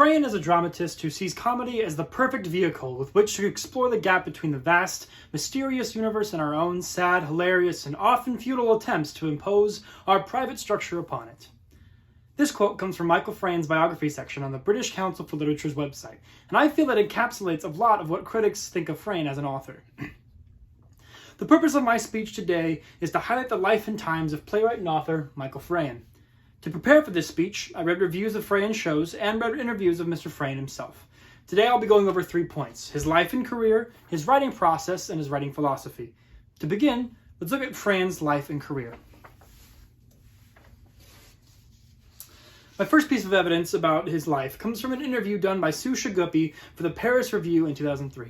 Frayn is a dramatist who sees comedy as the perfect vehicle with which to explore the gap between the vast, mysterious universe and our own sad, hilarious, and often futile attempts to impose our private structure upon it. This quote comes from Michael Frayn's biography section on the British Council for Literature's website, and I feel it encapsulates a lot of what critics think of Frayn as an author. The purpose of my speech today is to highlight the life and times of playwright and author Michael Frayn. To prepare for this speech, I read reviews of Frayn's shows and read interviews of Mr. Frayn himself. Today I'll be going over 3 points: his life and career, his writing process, and his writing philosophy. To begin, let's look at Frayn's life and career. My first piece of evidence about his life comes from an interview done by Sue Shigupi for the Paris Review in 2003.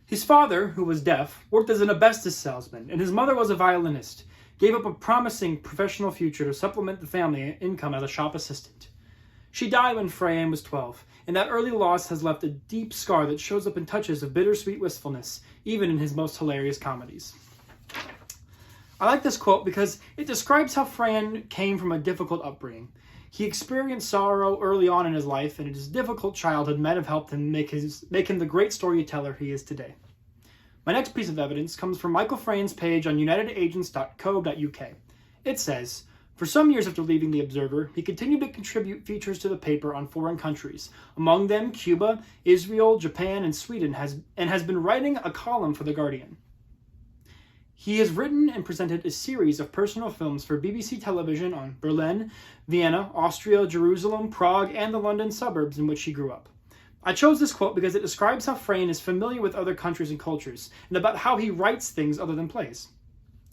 His father, who was deaf, worked as an asbestos salesman, and his mother was a violinist, gave up a promising professional future to supplement the family income as a shop assistant. She died when Frayn was 12, and that early loss has left a deep scar that shows up in touches of bittersweet wistfulness, even in his most hilarious comedies. I like this quote because it describes how Frayn came from a difficult upbringing. He experienced sorrow early on in his life, and in his difficult childhood might have helped him make him the great storyteller he is today. My next piece of evidence comes from Michael Frayn's page on unitedagents.co.uk. It says, for some years after leaving The Observer, he continued to contribute features to the paper on foreign countries, among them Cuba, Israel, Japan, and Sweden, and has been writing a column for The Guardian. He has written and presented a series of personal films for BBC television on Berlin, Vienna, Austria, Jerusalem, Prague, and the London suburbs in which he grew up. I chose this quote because it describes how Frayn is familiar with other countries and cultures, and about how he writes things other than plays.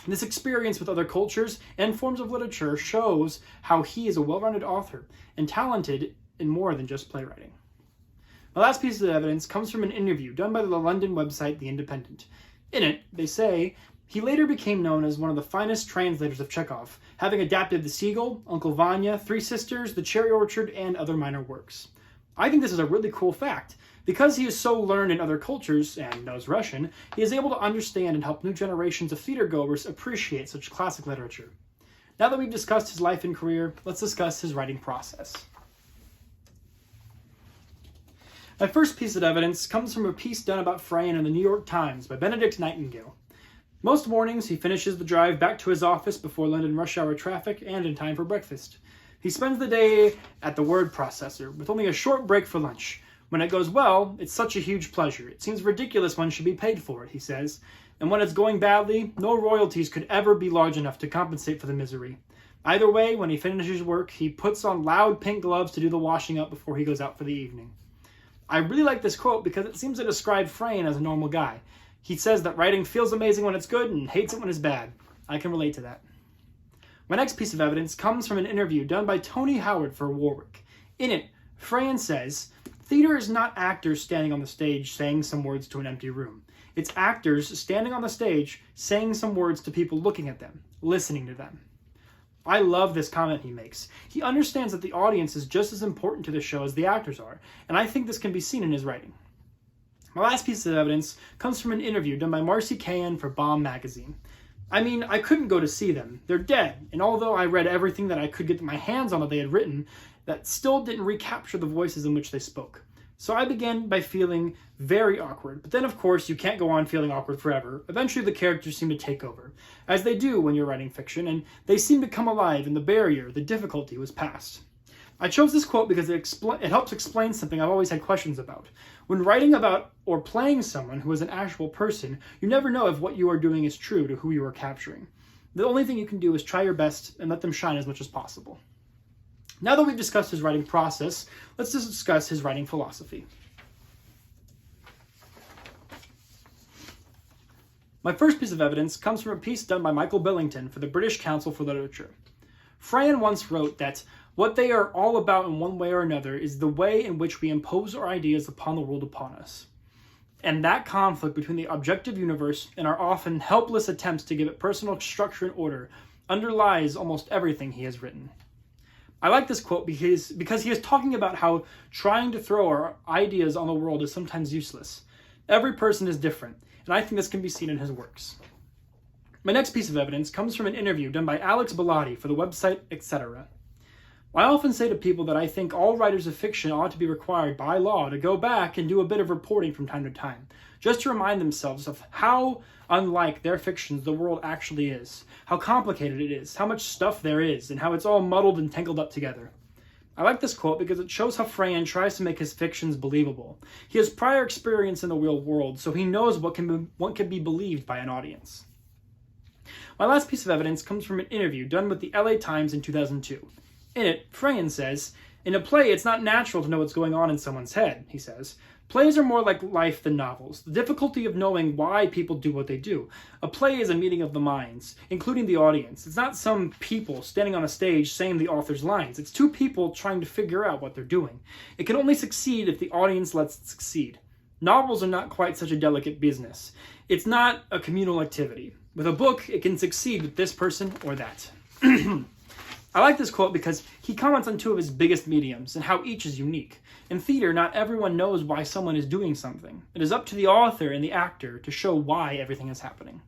This experience with other cultures and forms of literature shows how he is a well-rounded author and talented in more than just playwriting. My last piece of evidence comes from an interview done by the London website The Independent. In it, they say, he later became known as one of the finest translators of Chekhov, having adapted The Seagull, Uncle Vanya, Three Sisters, The Cherry Orchard, and other minor works. I think this is a really cool fact. Because he is so learned in other cultures and knows Russian, he is able to understand and help new generations of theatergoers appreciate such classic literature. Now that we've discussed his life and career, let's discuss his writing process. My first piece of evidence comes from a piece done about Frayn in the New York Times by Benedict Nightingale. Most mornings, he finishes the drive back to his office before London rush hour traffic and in time for breakfast. He spends the day at the word processor, with only a short break for lunch. When it goes well, it's such a huge pleasure. It seems ridiculous one should be paid for it, he says. And when it's going badly, no royalties could ever be large enough to compensate for the misery. Either way, when he finishes work, he puts on loud pink gloves to do the washing up before he goes out for the evening. I really like this quote because it seems to describe Frayn as a normal guy. He says that writing feels amazing when it's good and hates it when it's bad. I can relate to that. My next piece of evidence comes from an interview done by Tony Howard for Warwick. In it, Frayn says, theater is not actors standing on the stage saying some words to an empty room. It's actors standing on the stage saying some words to people looking at them, listening to them. I love this comment he makes. He understands that the audience is just as important to the show as the actors are, and I think this can be seen in his writing. My last piece of evidence comes from an interview done by Marcy Cahan for Bomb magazine. I mean, I couldn't go to see them. They're dead, and although I read everything that I could get my hands on that they had written, that still didn't recapture the voices in which they spoke. So I began by feeling very awkward, but then of course you can't go on feeling awkward forever. Eventually the characters seem to take over, as they do when you're writing fiction, and they seem to come alive and the barrier, the difficulty was passed. I chose this quote because it helps explain something I've always had questions about. When writing about or playing someone who is an actual person, you never know if what you are doing is true to who you are capturing. The only thing you can do is try your best and let them shine as much as possible. Now that we've discussed his writing process, let's just discuss his writing philosophy. My first piece of evidence comes from a piece done by Michael Billington for the British Council for Literature. Frayn once wrote that what they are all about in one way or another is the way in which we impose our ideas upon the world upon us. And that conflict between the objective universe and our often helpless attempts to give it personal structure and order underlies almost everything he has written. I like this quote because he is talking about how trying to throw our ideas on the world is sometimes useless. Every person is different, and I think this can be seen in his works. My next piece of evidence comes from an interview done by Alex Bellotti for the website Etc. I often say to people that I think all writers of fiction ought to be required by law to go back and do a bit of reporting from time to time, just to remind themselves of how unlike their fictions the world actually is, how complicated it is, how much stuff there is, and how it's all muddled and tangled up together. I like this quote because it shows how Frayn tries to make his fictions believable. He has prior experience in the real world, so he knows what can be believed by an audience. My last piece of evidence comes from an interview done with the LA Times in 2002. In it, Frayn says, "In a play, it's not natural to know what's going on in someone's head," he says. "Plays are more like life than novels. The difficulty of knowing why people do what they do. A play is a meeting of the minds, including the audience. It's not some people standing on a stage saying the author's lines. It's two people trying to figure out what they're doing. It can only succeed if the audience lets it succeed. Novels are not quite such a delicate business. It's not a communal activity. With a book, it can succeed with this person or that." I like this quote because he comments on two of his biggest mediums and how each is unique. In theater, not everyone knows why someone is doing something. It is up to the author and the actor to show why everything is happening.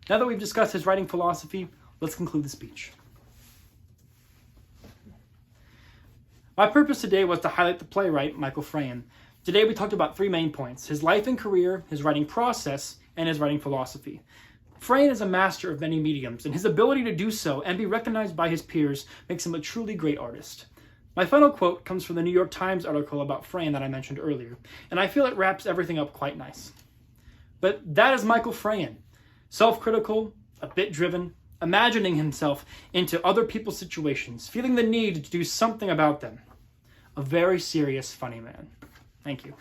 Now that we've discussed his writing philosophy, let's conclude the speech. My purpose today was to highlight the playwright Michael Frayn. Today we talked about three main points: his life and career, his writing process, and his writing philosophy. Frayn is a master of many mediums, and his ability to do so and be recognized by his peers makes him a truly great artist. My final quote comes from the New York Times article about Frayn that I mentioned earlier, and I feel it wraps everything up quite nice. But that is Michael Frayn. Self-critical, a bit driven, imagining himself into other people's situations, feeling the need to do something about them. A very serious, funny man. Thank you.